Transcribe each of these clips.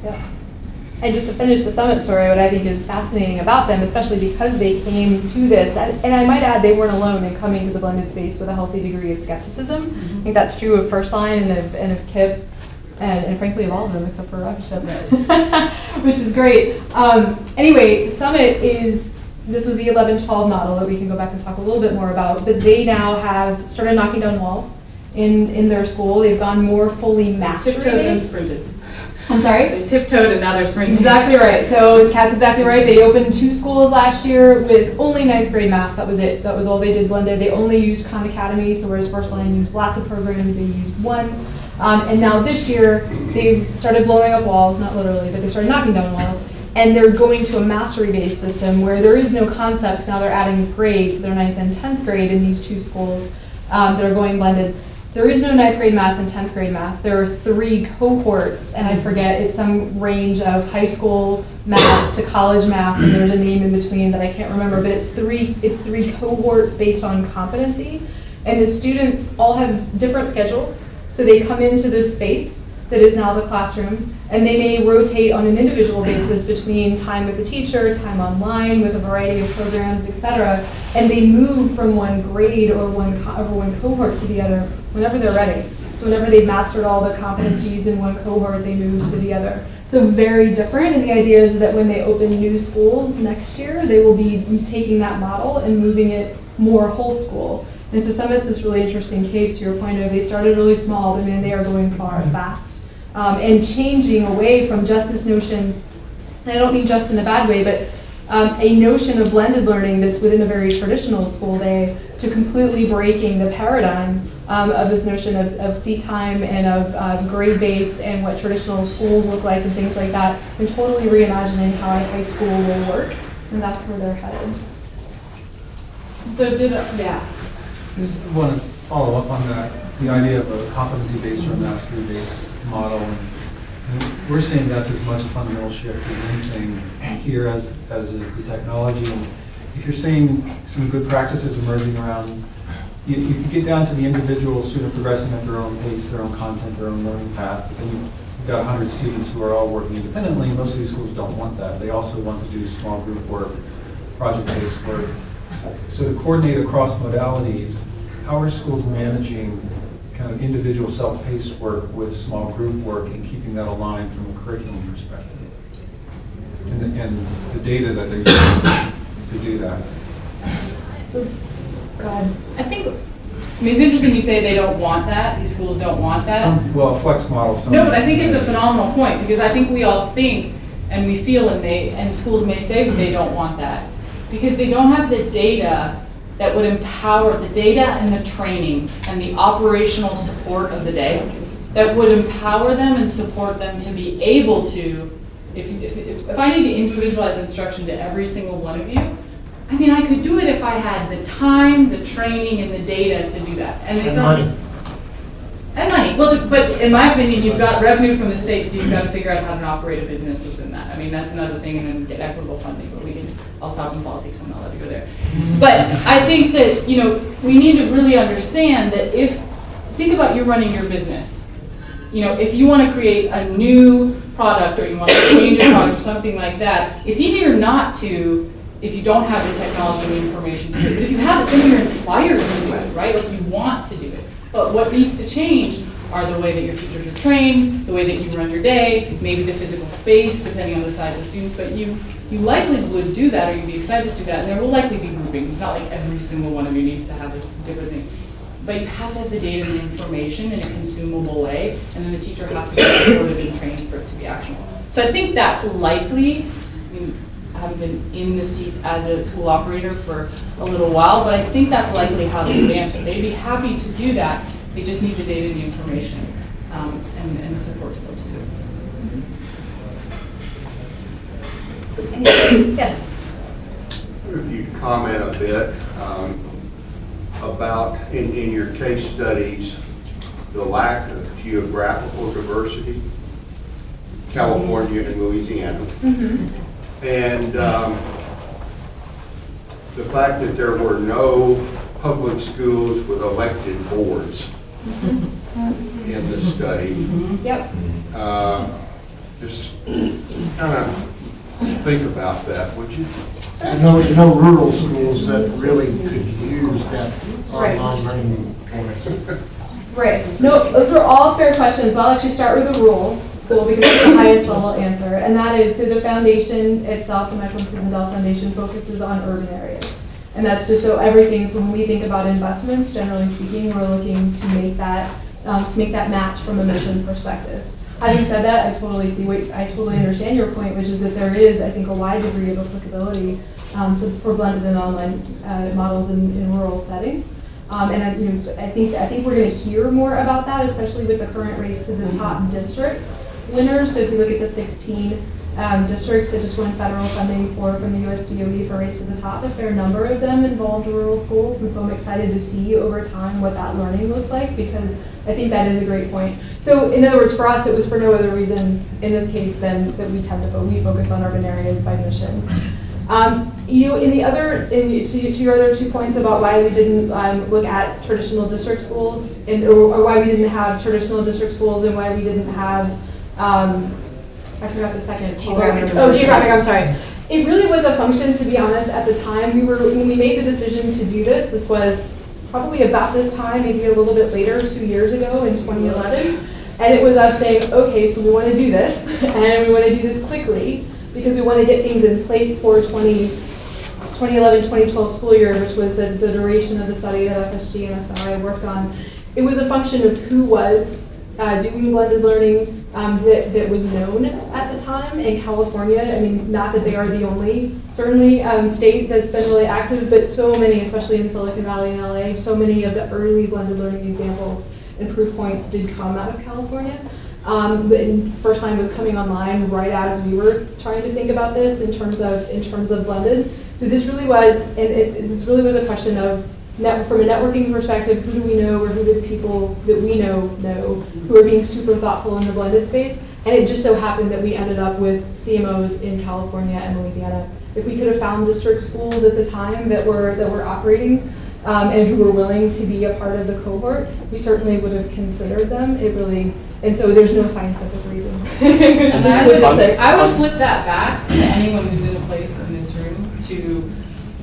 Yeah. And just to finish the Summit story, what I think is fascinating about them, especially because they came to this, and I might add they weren't alone in coming to the blended space with a healthy degree of skepticism. I think that's true of First Line and of KIP, and frankly of all of them except for Rochester, which is great. Anyway, Summit this was the 11-12 model that we can go back and talk a little bit more about, but they now have started knocking down walls in their school. They've gone more fully mastery-based. Tiptoed and sprinted. I'm sorry? They tiptoed and now they're sprinting. Exactly right. So Kat's exactly right. They opened 2 schools last year with only 9th grade math. That was it. That was all they did blended. They only used Khan Academy, so whereas First Line used lots of programs, they used one. And now this year, they've started blowing up walls, not literally, but they started knocking down walls. And they're going to a mastery-based system where there is no concepts. Now they're adding grades, so they're 9th and 10th grade in these 2 schools that are going blended. There is no 9th grade math and 10th grade math. There are 3 cohorts, and I forget, it's some range of high school math to college math, and there's a name in between that I can't remember, but it's three cohorts based on competency. And the students all have different schedules, so they come into this space that is now the classroom, and they may rotate on an individual basis between time with the teacher, time online with a variety of programs, etc. And they move from one grade or one cohort to the other whenever they're ready. So whenever they've mastered all the competencies in one cohort, they move to the other. So very different, and the idea is that when they open new schools next year, they will be taking that model and moving it more whole school. And so Summit's this really interesting case, to your point of they started really small, but man, they are going far fast. And changing away from just this notion, and I don't mean just in a bad way, but a notion of blended learning that's within a very traditional school day to completely breaking the paradigm of this notion of seat time and of grade-based and what traditional schools look like and things like that, and totally reimagining how a high school will work, and that's where they're headed. So I just want to follow up on that, the idea of a competency-based or mastery-based model. And we're seeing that's as much a fundamental shift as anything here as is the technology. And if you're seeing some good practices emerging around, you can get down to the individual student progressing at their own pace, their own content, their own learning path. But then you've got 100 students who are all working independently. Most of these schools don't want that. They also want to do small group work, project-based work. So to coordinate across modalities, how are schools managing kind of individual self-paced work with small group work and keeping that aligned from a curriculum perspective? And the data that they're using to do that. So, God. I mean, it's interesting you say they don't want that, these schools don't want that. A flex model. No, but I think it's a phenomenal point, because I think we all think and we feel, and schools may say they don't want that, because they don't have the data that would empower the data and the training and the operational support of the day that would empower them and support them to be able to, if I need to individualize instruction to every single one of you, I mean, I could do it if I had the time, the training, and the data to do that. And it's money. And money. Well, but in my opinion, you've got revenue from the state, so you've got to figure out how to operate a business within that. I mean, that's another thing, and then get equitable funding, but I'll stop in politics, I'm not allowed to go there. But I think that, we need to really understand that think about you running your business. If you want to create a new product or you want to change a product or something like that, it's easier not to if you don't have the technology and the information to do it. But if you have it, then you're inspired to do it, right? Like you want to do it. But what needs to change are the way that your teachers are trained, the way that you run your day, maybe the physical space, depending on the size of students. But you likely would do that, or you'd be excited to do that, and there will likely be groupings. It's not like every single one of you needs to have this different thing. But you have to have the data and the information in a consumable way, and then the teacher has to be supported and trained for it to be actionable. So I think that's likely. I haven't been in the seat as a school operator for a little while, but I think that's likely how they would answer. They'd be happy to do that. They just need the data and the information and the support to be able to do it. Yes. If you could comment a bit about, in your case studies, the lack of geographical diversity, California and Louisiana. Mm-hmm. And the fact that there were no public schools with elected boards in the study. Yep. just kind of think about that, would you? You know rural schools that really could use that online learning point. Right. No, those are all fair questions. So I'll actually start with a rural school because it's the highest level answer. And that is, so the foundation itself, the Michael and Susan Dell Foundation, focuses on urban areas. And that's just so everything, so when we think about investments, generally speaking, we're looking to make that match from a mission perspective. Having said that, I totally understand your point, which is that there is, I think, a wide degree of applicability for blended and online models in rural settings. And I think we're going to hear more about that, especially with the current race to the top district winners. So if you look at the 16 districts that just won federal funding from the US DOE for Race to the Top, a fair number of them involved rural schools. And so I'm excited to see over time what that learning looks like, because I think that is a great point. So in other words, for us, it was for no other reason in this case than that we focus on urban areas by mission. To your other 2 points about why we didn't look at traditional district schools, or why we didn't have traditional district schools, and why we didn't have, I forgot the second. Geographic, I'm sorry. It really was a function, to be honest, at the time. When we made the decision to do this, this was probably about this time, maybe a little bit later, 2 years ago in 2011. And it was us saying, okay, so we want to do this, and we want to do this quickly, because we want to get things in place for 2011-2012 school year, which was the duration of the study that FSG and SRI worked on. It was a function of who was doing blended learning that was known at the time in California. I mean, not that they are the only, certainly, state that's been really active, but so many, especially in Silicon Valley and LA, so many of the early blended learning examples and proof points did come out of California. First Line was coming online right as we were trying to think about this in terms of blended. So this really was, this really was a question of, from a networking perspective, who do we know, or who do the people that we know who are being super thoughtful in the blended space? And it just so happened that we ended up with CMOs in California and Louisiana. If we could have found district schools at the time that were operating and who were willing to be a part of the cohort, we certainly would have considered them. And so there's no scientific reason. It's just logistics. I would flip that back to anyone who's in a place in this room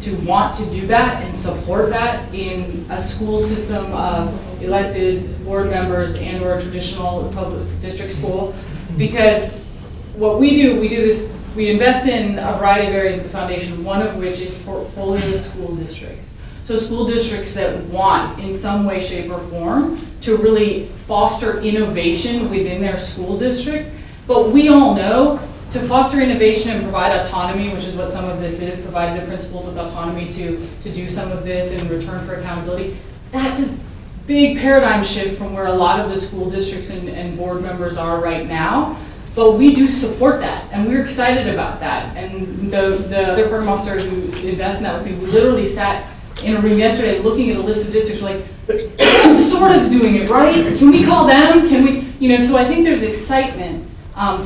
to want to do that and support that in a school system of elected board members and or a traditional public district school. Because what we do this, we invest in a variety of areas of the foundation, one of which is portfolio school districts. So school districts that want, in some way, shape, or form, to really foster innovation within their school district. But we all know, to foster innovation and provide autonomy, which is what some of this is, provide the principals with autonomy to do some of this in return for accountability, that's a big paradigm shift from where a lot of the school districts and board members are right now. But we do support that, and we're excited about that. And the other program officer who invests in that with me, we literally sat in a room yesterday looking at a list of districts, like, but everyone's sort of doing it, right? Can we call them? Can we, so I think there's excitement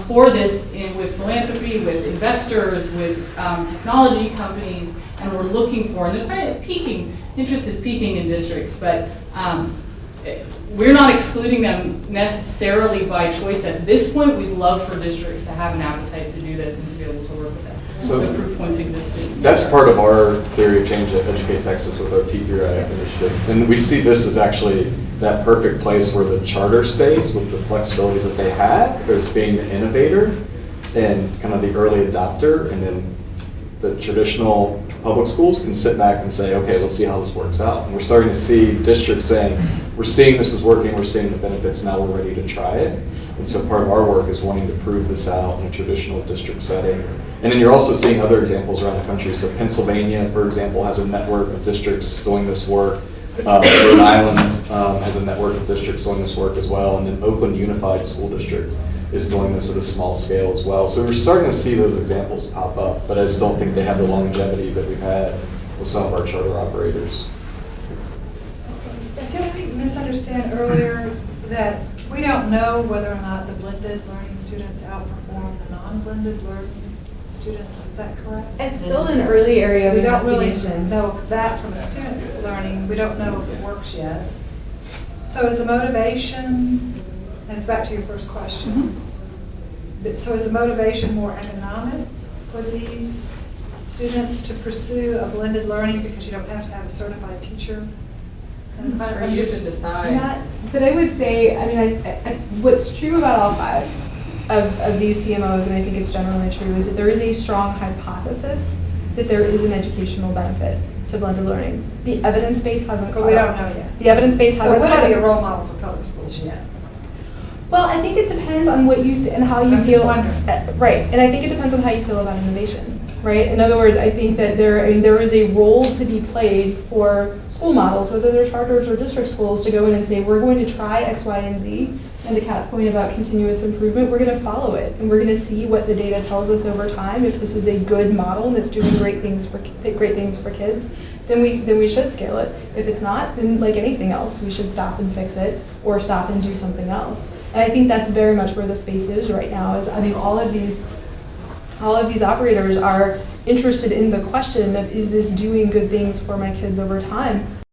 for this with philanthropy, with investors, with technology companies, and we're looking for, and there's interest is peaking in districts, but we're not excluding them necessarily by choice at this point. We'd love for districts to have an appetite to do this and to be able to work with them. So the proof points existing. That's part of our theory of change at Educate Texas with our T3I initiative. And we see this as actually that perfect place where the charter space with the flexibilities that they have is being the innovator and kind of the early adopter, and then the traditional public schools can sit back and say, okay, let's see how this works out. And we're starting to see districts saying, we're seeing this is working, we're seeing the benefits, now we're ready to try it. And so part of our work is wanting to prove this out in a traditional district setting. And then you're also seeing other examples around the country. So Pennsylvania, for example, has a network of districts doing this work. Rhode Island has a network of districts doing this work as well. And then Oakland Unified School District is doing this at a small scale as well. So we're starting to see those examples pop up, but I just don't think they have the longevity that we've had with some of our charter operators. Did we misunderstand earlier that we don't know whether or not the blended learning students outperform the non-blended learning students? Is that correct? It's still an early area of We don't really investigation. know that from student learning. We don't know if it works yet. So is the motivation, and it's back to your first question, So is the motivation more economic for these students to pursue a blended learning because you don't have to have a certified teacher? And It's for I'm you just- to decide. Not, but I would say, I mean, what's true about all five of these CMOs, and I think it's generally true, is that there is a strong hypothesis that there is an educational benefit to blended learning. The evidence base hasn't But caught we up. don't know yet. The evidence base So hasn't would caught it be a up. role model for public schools yet? Well, I think it depends on what you, and how you I'm just feel. wondering. Right, and I think it depends on how you feel about innovation, right? In other words, I think that there is a role to be played for school models, whether they're charters or district schools, to go in and say, we're going to try X, Y, and Z. And to Kat's point about continuous improvement, we're going to follow it, and we're going to see what the data tells us over time. If this is a good model and it's doing great things for kids, then we should scale it. If it's not, then like anything else, we should stop and fix it or stop and do something else. And I think that's very much where the space is right now. Is I think all of these operators are interested in the question of, is this doing good things for my kids over time?